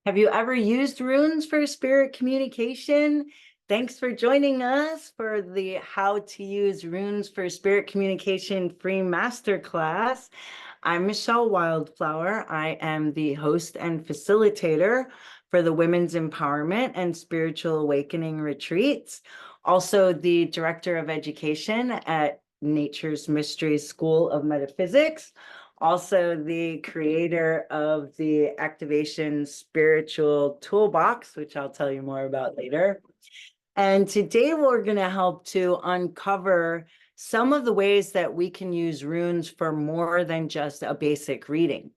Have you ever used runes for spirit communication? Thanks for joining us for the How to Use Runes for Spirit Communication free masterclass. I'm Michele Wildflower. I am the host and facilitator for the Women's Empowerment and Spiritual Awakening Retreats, also the Director of Education at Nature's Mystery School of Metaphysics, also the creator of the Activation Spiritual Toolbox, which I'll tell you more about later. And today we're going to help to uncover some of the ways that we can use runes for more than just a basic reading.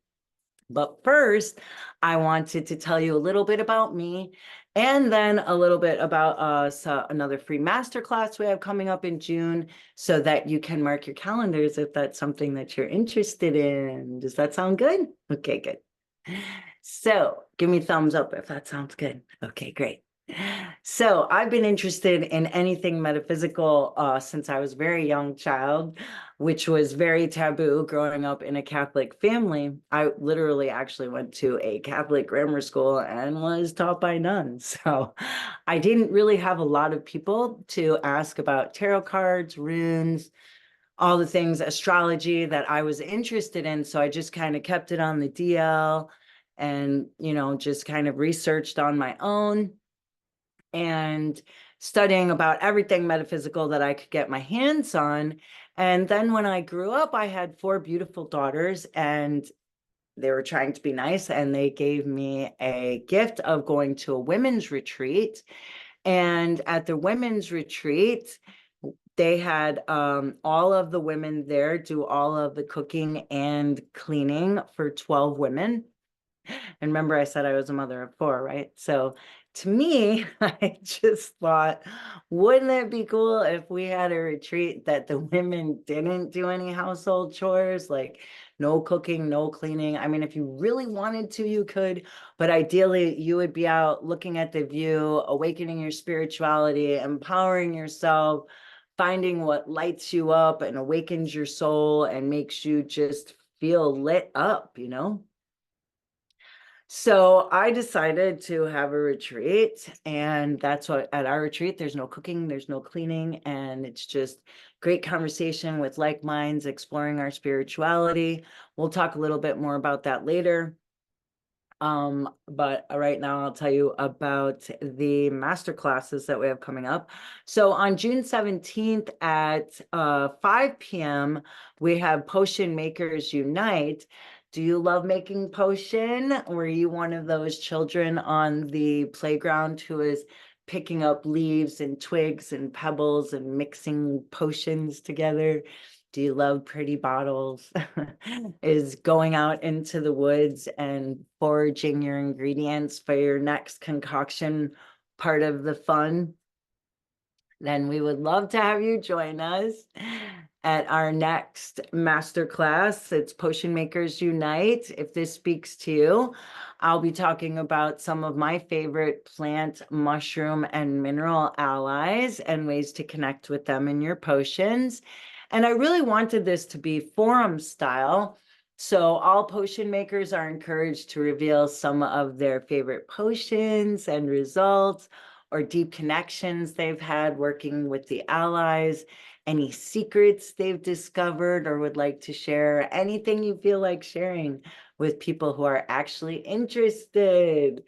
But first, I wanted to tell you a little bit about me and then a little bit about another free masterclass we have coming up in June so that you can mark your calendars if that's something that you're interested in. Does that sound good? Okay, good. So give me a thumbs up if that sounds good. Okay, great. So I've been interested in anything metaphysical since I was a very young child, which was very taboo growing up in a Catholic family. I literally actually went to a Catholic grammar school and was taught by nuns. So I didn't really have a lot of people to ask about tarot cards, runes, all the things, astrology that I was interested in. So I just kind of kept it on the DL and, just kind of researched on my own and studying about everything metaphysical that I could get my hands on. And then when I grew up, I had 4 beautiful daughters, and they were trying to be nice, and they gave me a gift of going to a women's retreat. And at the women's retreat, they had all of the women there do all of the cooking and cleaning for 12 women. And remember, I said I was a mother of 4, right? So to me, I just thought, wouldn't it be cool if we had a retreat that the women didn't do any household chores, like no cooking, no cleaning? I mean, if you really wanted to, you could, but ideally you would be out looking at the view, awakening your spirituality, empowering yourself, finding what lights you up and awakens your soul and makes you just feel lit up, So I decided to have a retreat, and that's what at our retreat, there's no cooking, there's no cleaning, and it's just great conversation with like minds, exploring our spirituality. We'll talk a little bit more about that later. But right now I'll tell you about the master classes that we have coming up. So on June 17th at 5 p.m., we have Potion Makers Unite. Do you love making potion? Were you one of those children on the playground who is picking up leaves and twigs and pebbles and mixing potions together? Do you love pretty bottles? Is going out into the woods and foraging your ingredients for your next concoction part of the fun? Then we would love to have you join us at our next masterclass. It's Potion Makers Unite. If this speaks to you, I'll be talking about some of my favorite plant, mushroom, and mineral allies and ways to connect with them in your potions. And I really wanted this to be forum style. So all potion makers are encouraged to reveal some of their favorite potions and results, or deep connections they've had working with the allies, any secrets they've discovered or would like to share, anything you feel like sharing with people who are actually interested.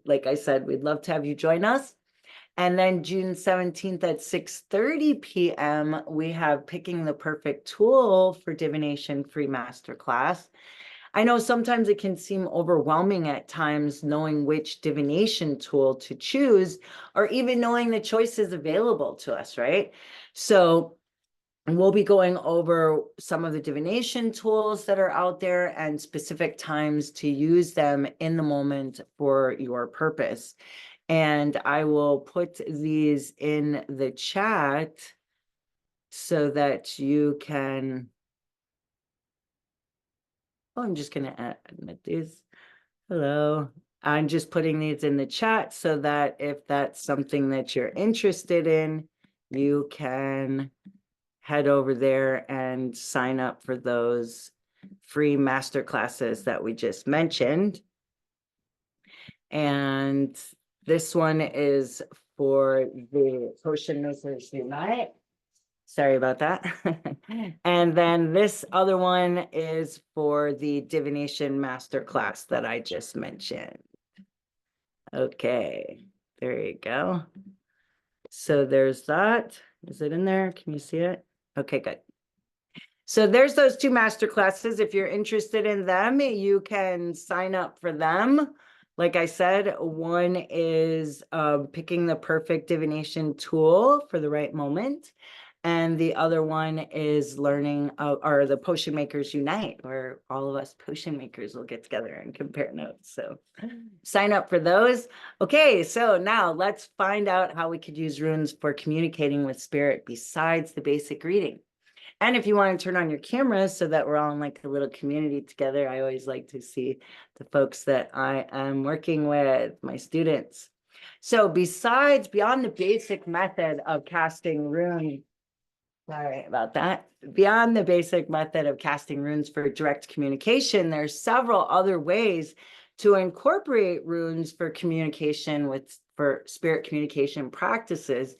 Like I said, we'd love to have you join us. And then June 17th at 6:30 p.m., we have Picking the Perfect Tool for Divination free masterclass. I know sometimes it can seem overwhelming at times knowing which divination tool to choose, or even knowing the choices available to us, right? So we'll be going over some of the divination tools that are out there and specific times to use them in the moment for your purpose. And I will put these in the chat so that you can... Oh, I'm just going to admit these. Hello. I'm just putting these in the chat so that if that's something that you're interested in, you can head over there and sign up for those free master classes that we just mentioned. And this one is for the Potion Makers Unite. Sorry about that. And then this other one is for the Divination Masterclass that I just mentioned. Okay, there you go. So there's that. Is it in there? Can you see it? Okay, good. So there's those two master classes. If you're interested in them, you can sign up for them. Like I said, one is picking the perfect divination tool for the right moment. And the other one is learning, or the Potion Makers Unite, where all of us potion makers will get together and compare notes. So sign up for those. Okay, so now let's find out how we could use runes for communicating with spirit besides the basic reading. And if you want to turn on your cameras so that we're all in like a little community together, I always like to see the folks that I am working with, my students. So beyond the basic method of casting runes, sorry about that. Beyond the basic method of casting runes for direct communication, there's several other ways to incorporate runes for communication for spirit communication practices.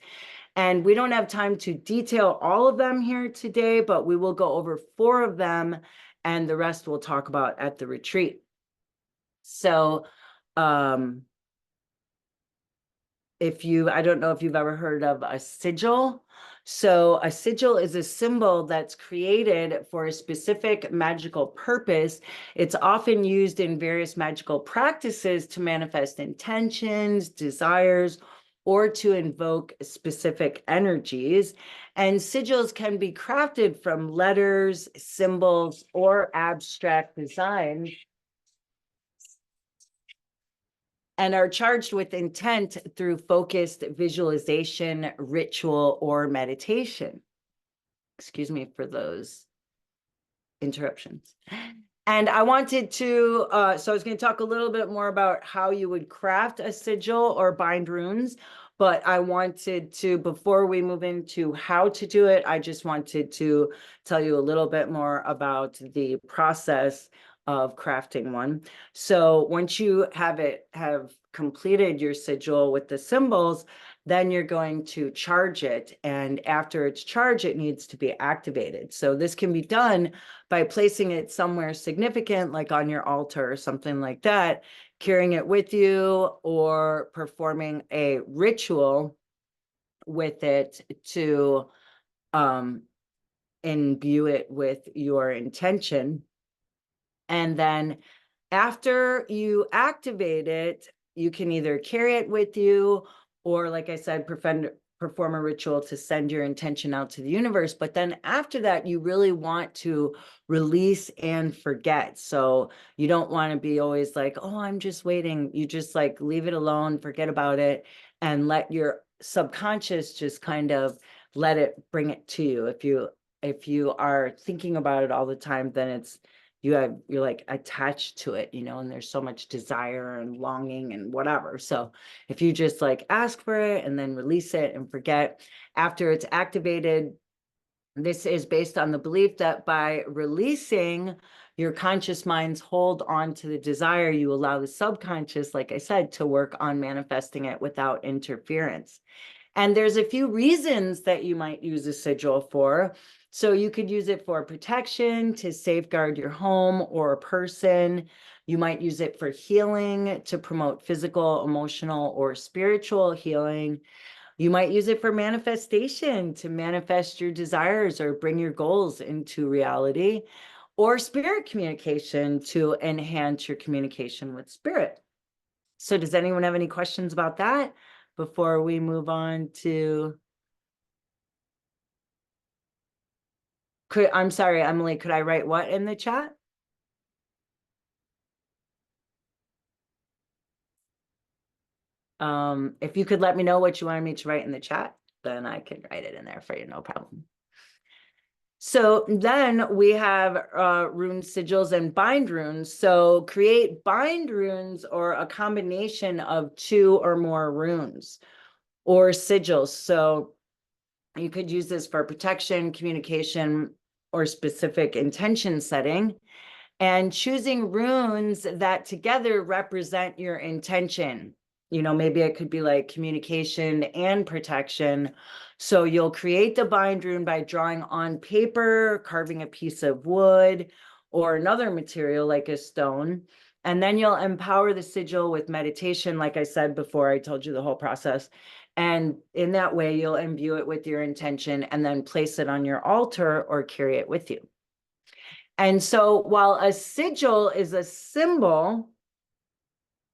And we don't have time to detail all of them here today, but we will go over 4 of them, and the rest we'll talk about at the retreat. So I don't know if you've ever heard of a sigil. So a sigil is a symbol that's created for a specific magical purpose. It's often used in various magical practices to manifest intentions, desires, or to invoke specific energies. And sigils can be crafted from letters, symbols, or abstract designs, and are charged with intent through focused visualization, ritual, or meditation. Excuse me for those interruptions. And I wanted to, so I was going to talk a little bit more about how you would craft a sigil or bind runes, but I wanted to, before we move into how to do it, I just wanted to tell you a little bit more about the process of crafting one. So once you have completed your sigil with the symbols, then you're going to charge it. And after it's charged, it needs to be activated. So this can be done by placing it somewhere significant, like on your altar or something like that, carrying it with you, or performing a ritual with it to imbue it with your intention. And then after you activate it, you can either carry it with you, or like I said, perform a ritual to send your intention out to the universe. But then after that, you really want to release and forget. So you don't want to be always like, oh, I'm just waiting. You just like leave it alone, forget about it, and let your subconscious just kind of let it bring it to you. If you are thinking about it all the time, then you're like attached to it, and there's so much desire and longing and whatever. So if you just like ask for it and then release it and forget, after it's activated, this is based on the belief that by releasing your conscious mind's hold on to the desire, you allow the subconscious, like I said, to work on manifesting it without interference. And there's a few reasons that you might use a sigil for. So you could use it for protection, to safeguard your home or a person. You might use it for healing, to promote physical, emotional, or spiritual healing. You might use it for manifestation, to manifest your desires or bring your goals into reality, or spirit communication, to enhance your communication with spirit. So does anyone have any questions about that before we move on to... I'm sorry, Emily, could I write what in the chat? If you could let me know what you wanted me to write in the chat, then I can write it in there for you, no problem. So then we have rune sigils and bind runes. So create bind runes, or a combination of 2 or more runes or sigils. So you could use this for protection, communication, or specific intention setting. and choosing runes that together represent your intention. You know, maybe it could be like communication and protection. So you'll create the bind rune by drawing on paper, carving a piece of wood or another material like a stone. And then you'll empower the sigil with meditation. Like I said before, I told you the whole process. And in that way, you'll imbue it with your intention and then place it on your altar or carry it with you. And so while a sigil is a symbol,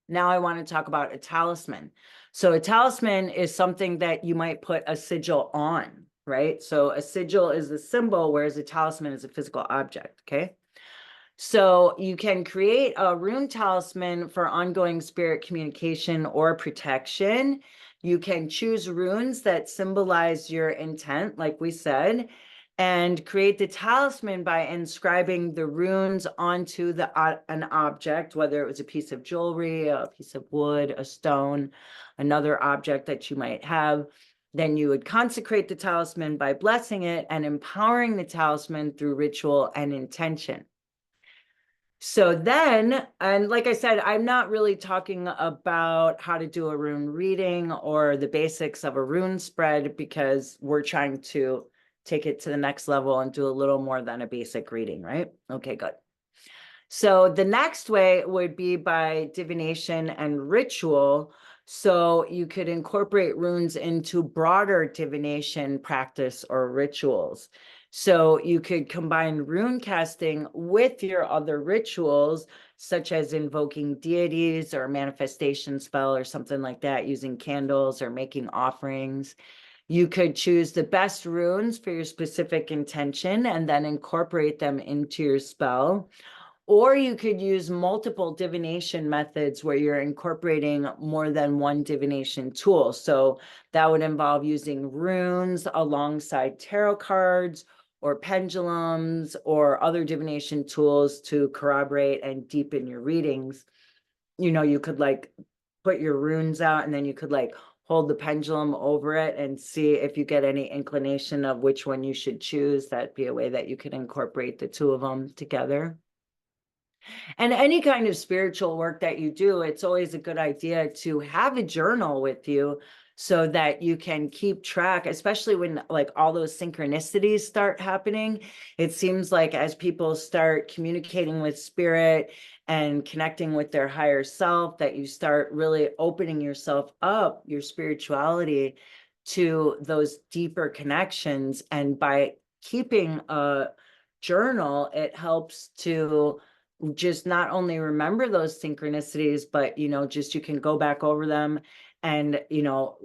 now I want to talk about a talisman. So a talisman is something that you might put a sigil on, right? So a sigil is a symbol, whereas a talisman is a physical object, okay? So you can create a rune talisman for ongoing spirit communication or protection. You can choose runes that symbolize your intent, like we said, and create the talisman by inscribing the runes onto an object, whether it was a piece of jewelry, a piece of wood, a stone, another object that you might have. Then you would consecrate the talisman by blessing it and empowering the talisman through ritual and intention. So then, and like I said, I'm not really talking about how to do a rune reading or the basics of a rune spread, because we're trying to take it to the next level and do a little more than a basic reading, right? Okay, good. So the next way would be by divination and ritual. So you could incorporate runes into broader divination practice or rituals. So you could combine rune casting with your other rituals, such as invoking deities or a manifestation spell or something like that, using candles or making offerings. You could choose the best runes for your specific intention and then incorporate them into your spell. Or you could use multiple divination methods where you're incorporating more than one divination tool. So that would involve using runes alongside tarot cards or pendulums or other divination tools to corroborate and deepen your readings. You know, you could like put your runes out and then you could like hold the pendulum over it and see if you get any inclination of which one you should choose. That'd be a way that you could incorporate the two of them together. And any kind of spiritual work that you do, it's always a good idea to have a journal with you so that you can keep track, especially when like all those synchronicities start happening. It seems like as people start communicating with spirit and connecting with their higher self, that you start really opening yourself up, your spirituality, to those deeper connections. And by keeping a journal, it helps to just not only remember those synchronicities, but, you know, just you can go back over them and, you know,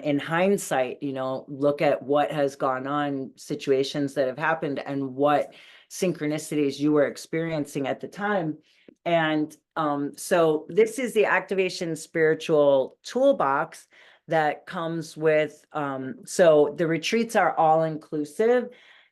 in hindsight, you know, look at what has gone on, situations that have happened and what synchronicities you were experiencing at the time. And so this is the Activation Spiritual Toolbox that comes with, so the retreats are all inclusive.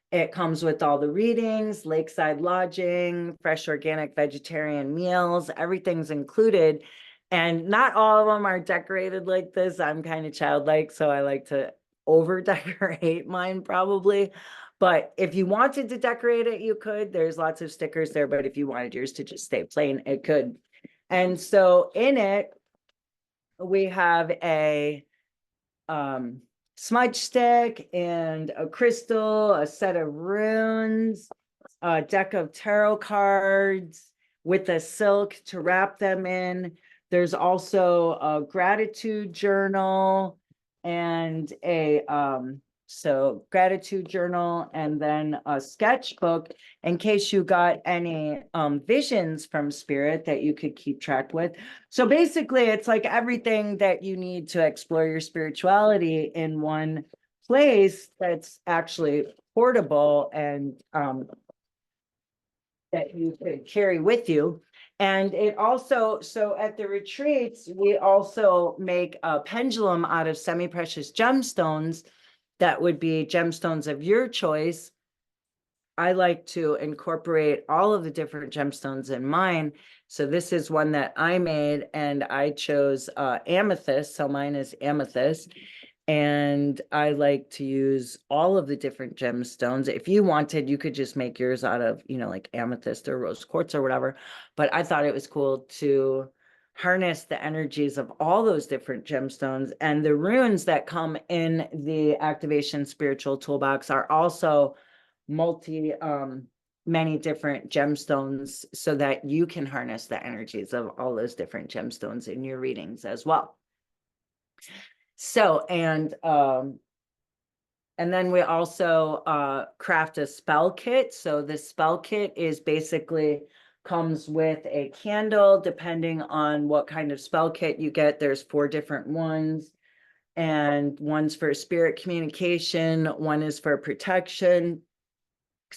It comes with all the readings, lakeside lodging, fresh organic vegetarian meals, everything's included. And not all of them are decorated like this. I'm kind of childlike, so I like to over decorate mine probably. But if you wanted to decorate it, you could. There's lots of stickers there, but if you wanted yours to just stay plain, it could. And so in it, we have a smudge stick and a crystal, a set of runes, a deck of tarot cards with a silk to wrap them in. There's also a gratitude journal and a gratitude journal, and then a sketchbook in case you got any visions from spirit that you could keep track with. So basically, it's like everything that you need to explore your spirituality in one place that's actually portable and that you could carry with you. And it also, so at the retreats, we also make a pendulum out of semi-precious gemstones that would be gemstones of your choice. I like to incorporate all of the different gemstones in mine. So this is one that I made, and I chose amethyst. So mine is amethyst. And I like to use all of the different gemstones. If you wanted, you could just make yours out of, like amethyst or rose quartz or whatever. But I thought it was cool to harness the energies of all those different gemstones. And the runes that come in the activation spiritual toolbox are also many different gemstones, so that you can harness the energies of all those different gemstones in your readings as well. So, and then we also craft a spell kit. So the spell kit is basically comes with a candle, depending on what kind of spell kit you get. There's 4 different ones, and one's for spirit communication, one is for protection,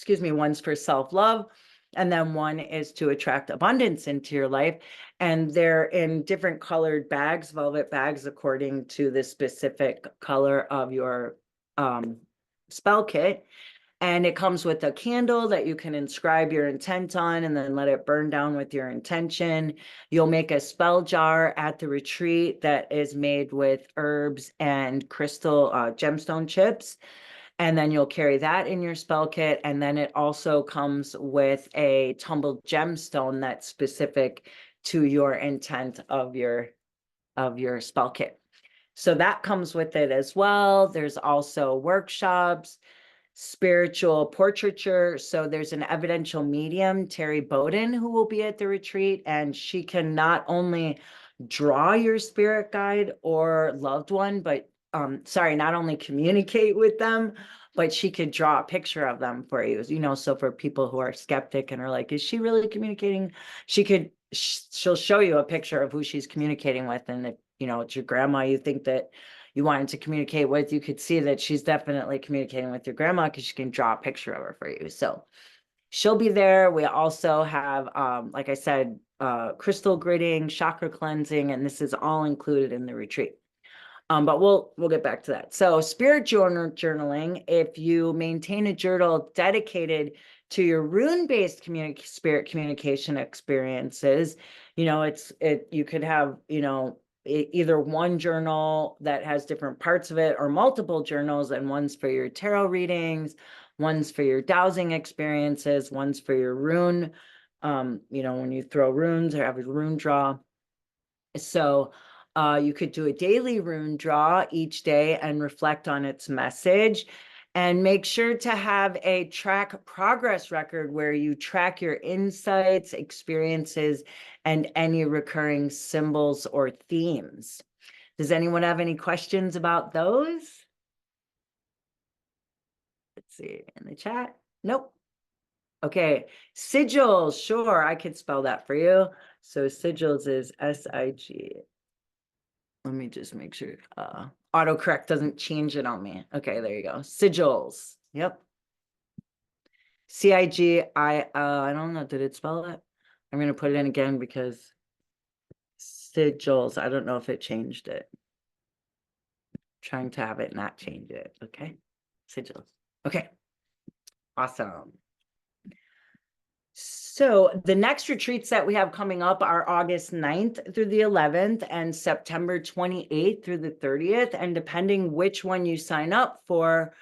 one's for self-love, and then one is to attract abundance into your life. And they're in different colored bags, velvet bags, according to the specific color of your spell kit. And it comes with a candle that you can inscribe your intent on and then let it burn down with your intention. You'll make a spell jar at the retreat that is made with herbs and crystal gemstone chips. And then you'll carry that in your spell kit. And then it also comes with a tumbled gemstone that's specific to your intent of your spell kit. So that comes with it as well. There's also workshops, spiritual portraiture. So there's an evidential medium, Terry Bowden, who will be at the retreat, and she can not only draw your spirit guide or loved one, but not only communicate with them, but she could draw a picture of them for you. So for people who are skeptic and are like, is she really communicating? She'll show you a picture of who she's communicating with. And if, it's your grandma you think that you wanted to communicate with, you could see that she's definitely communicating with your grandma, because she can draw a picture of her for you. So she'll be there. We also have, like I said, crystal gridding, chakra cleansing, and this is all included in the retreat. But we'll get back to that. So spirit journaling, if you maintain a journal dedicated to your rune-based spirit communication experiences, you could have, either one journal that has different parts of it, or multiple journals, and one's for your tarot readings, one's for your dowsing experiences, one's for your rune, when you throw runes or have a rune draw. So you could do a daily rune draw each day and reflect on its message, and make sure to have a track progress record where you track your insights, experiences, and any recurring symbols or themes. Does anyone have any questions about those? Let's see in the chat. Nope. Okay, sigils, sure, I could spell that for you. So sigils is S-I-G. Let me just make sure autocorrect doesn't change it on me. Okay, there you go. Sigils. Yep. C-I-G-I-L. I don't know. Did it spell it? I'm going to put it in again, because sigils, I don't know if it changed it. Trying to have it not change it. Okay. Sigils. Okay. Awesome. So the next retreats that we have coming up are August 9th through the 11th and September 28th through the 30th. And depending which one you sign up for,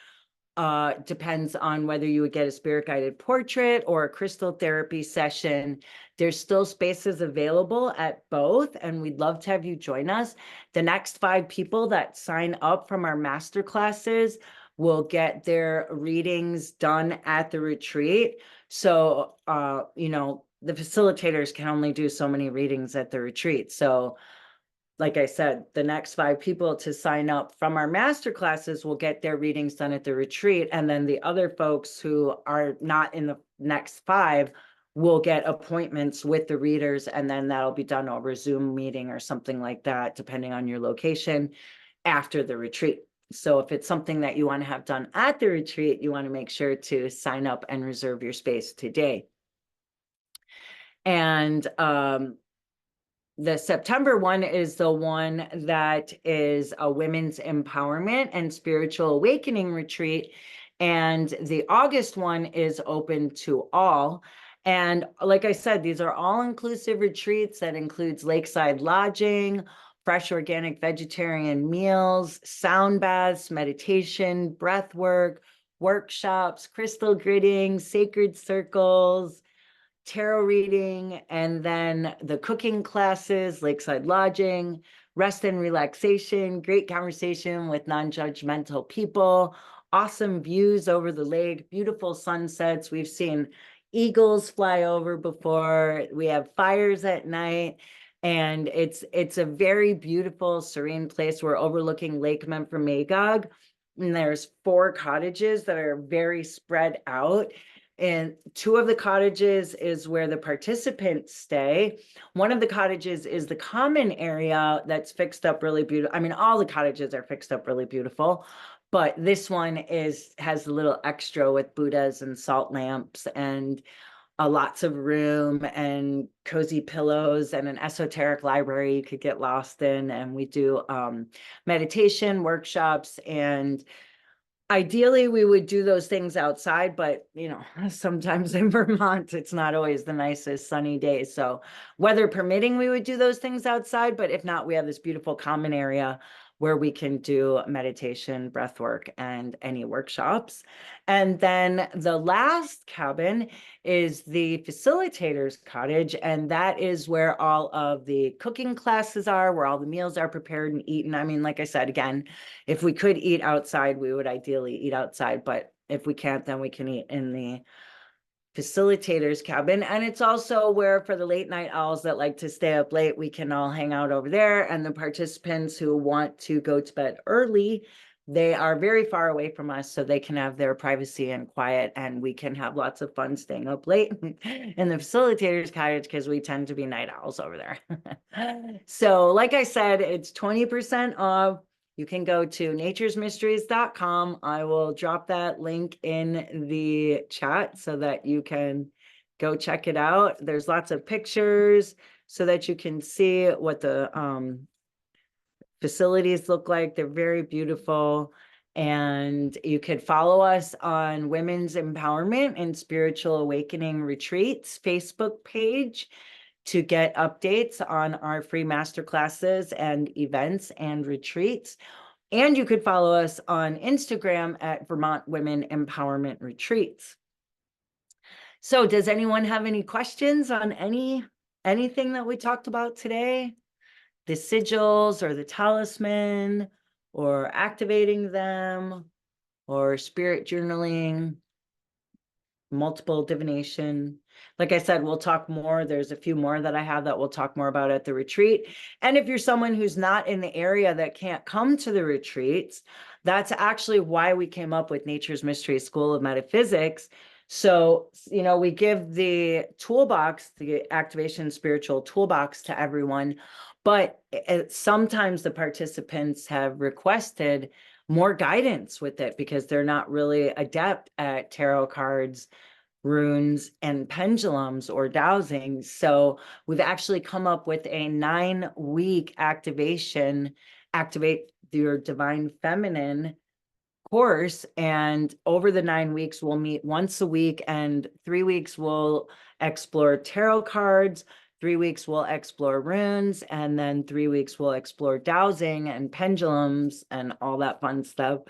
depends on whether you would get a spirit guided portrait or a crystal therapy session. There's still spaces available at both, and we'd love to have you join us. The next 5 people that sign up from our master classes will get their readings done at the retreat. So, the facilitators can only do so many readings at the retreat. So, like I said, the next 5 people to sign up from our master classes will get their readings done at the retreat. And then the other folks who are not in the next 5 will get appointments with the readers. And then that'll be done over Zoom meeting or something like that, depending on your location, after the retreat. So if it's something that you want to have done at the retreat, you want to make sure to sign up and reserve your space today. And the September one is the one that is a women's empowerment and spiritual awakening retreat. And the August one is open to all. And like I said, these are all inclusive retreats that includes lakeside lodging, fresh, organic, vegetarian meals, sound baths, meditation, breath work, workshops, crystal gridding, sacred circles, tarot reading, and then the cooking classes, lakeside lodging, rest and relaxation, great conversation with non-judgmental people, awesome views over the lake, beautiful sunsets. We've seen eagles fly over before. We have fires at night. And it's a very beautiful, serene place. We're overlooking Lake Memphremagog. And there's 4 cottages that are very spread out. And 2 of the cottages is where the participants stay. One of the cottages is the common area that's fixed up really beautiful. I mean, all the cottages are fixed up really beautiful, but this one has a little extra with Buddhas and salt lamps and lots of room and cozy pillows and an esoteric library you could get lost in. And we do meditation workshops, and ideally we would do those things outside, but sometimes in Vermont it's not always the nicest sunny days, so weather permitting we would do those things outside, but if not, we have this beautiful common area where we can do meditation, breath work, and any workshops. And then the last cabin is the facilitator's cottage, and that is where all of the cooking classes are, where all the meals are prepared and eaten. I mean, like I said, again, if we could eat outside, we would ideally eat outside, but if we can't, then we can eat in the facilitator's cabin. And it's also where, for the late night owls that like to stay up late, we can all hang out over there. And the participants who want to go to bed early, they are very far away from us, so they can have their privacy and quiet, and we can have lots of fun staying up late in the facilitator's cottage because we tend to be night owls over there. So like I said, it's 20% off. You can go to naturesmysteries.com. I will drop that link in the chat so that you can go check it out. There's lots of pictures so that you can see what the facilities look like. They're very beautiful. And you could follow us on Women's Empowerment and Spiritual Awakening Retreats Facebook page to get updates on our free masterclasses and events and retreats. And you could follow us on Instagram at Vermont Women Empowerment Retreats. So does anyone have any questions on anything that we talked about today? The sigils or the talisman or activating them or spirit journaling, multiple divination. Like I said, we'll talk more. There's a few more that I have that we'll talk more about at the retreat. And if you're someone who's not in the area that can't come to the retreats, that's actually why we came up with Nature's Mystery School of Metaphysics. So, we give the toolbox, the activation spiritual toolbox, to everyone, but sometimes the participants have requested more guidance with it because they're not really adept at tarot cards, runes, and pendulums or dowsing. So we've actually come up with a 9-week activate your divine feminine course. And over the 9 weeks, we'll meet once a week, and 3 weeks we'll explore tarot cards, 3 weeks we'll explore runes, and then 3 weeks we'll explore dowsing and pendulums and all that fun stuff.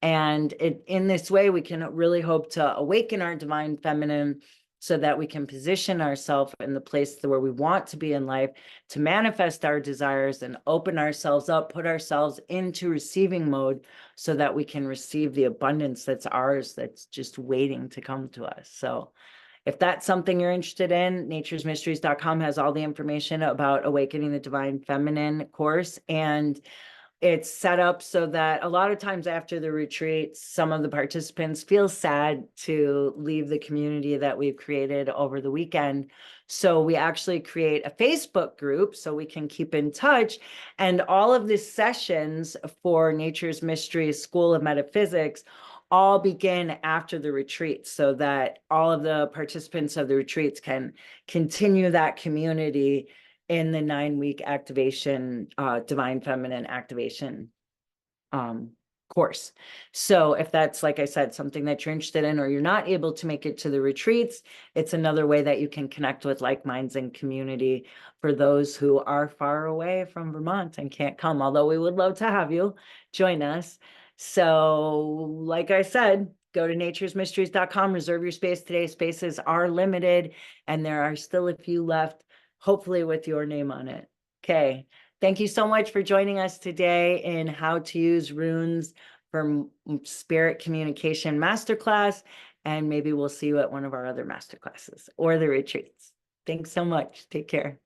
And in this way, we can really hope to awaken our divine feminine so that we can position ourselves in the place where we want to be in life, to manifest our desires and open ourselves up, put ourselves into receiving mode so that we can receive the abundance that's ours, that's just waiting to come to us. So if that's something you're interested in, naturesmysteries.com has all the information about Awakening the Divine Feminine course. And it's set up so that a lot of times after the retreat, some of the participants feel sad to leave the community that we've created over the weekend. So we actually create a Facebook group so we can keep in touch. And all of the sessions for Nature's Mystery School of Metaphysics all begin after the retreat, so that all of the participants of the retreats can continue that community in the 9-week activation, divine feminine activation course. So if that's, like I said, something that you're interested in, or you're not able to make it to the retreats, it's another way that you can connect with like minds and community for those who are far away from Vermont and can't come, although we would love to have you join us. So like I said, go to naturesmysteries.com, reserve your space today. Spaces are limited and there are still a few left, hopefully with your name on it. Okay. Thank you so much for joining us today in How to Use Runes for Spirit Communication Masterclass. And maybe we'll see you at one of our other masterclasses or the retreats. Thanks so much. Take care.